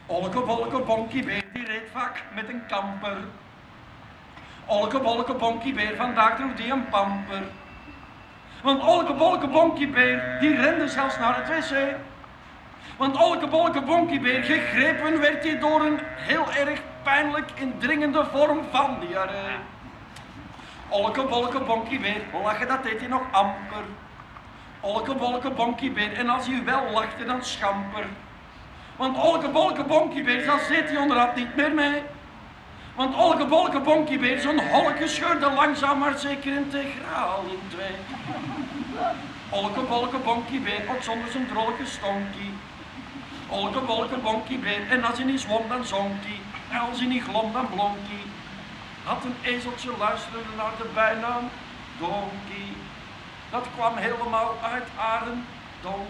Olke bolke bonkiebeer die reed vaak met een kamper. Olke bolke bonkiebeer, vandaag droeg die een pamper. Want olke bolke bonkiebeer die rende zelfs naar het wc. Want olke bolke bonkiebeer, gegrepen werd hij door een heel erg pijnlijk indringende vorm van diarree. Olke bolke bonkiebeer, lachen dat deed hij nog amper. Olke bolke bonkiebeer, en als hij wel lachte dan schamper. Want olke bolke bonkiebeer, dan zit hij onderhand niet meer mee. Want olke bolke bonkiebeer, zo'n holke scheurde langzaam maar zeker integraal in twee. Olke bolke bonkiebeer, ook zonder zijn drolke stonkie. Olke bolke bonkiebeer, en als hij niet zwom dan zonk hij. En als hij niet glom dan blonk hij. Had een ezeltje luisteren naar de bijnaam Donkey. Dat kwam helemaal uit Arendonk.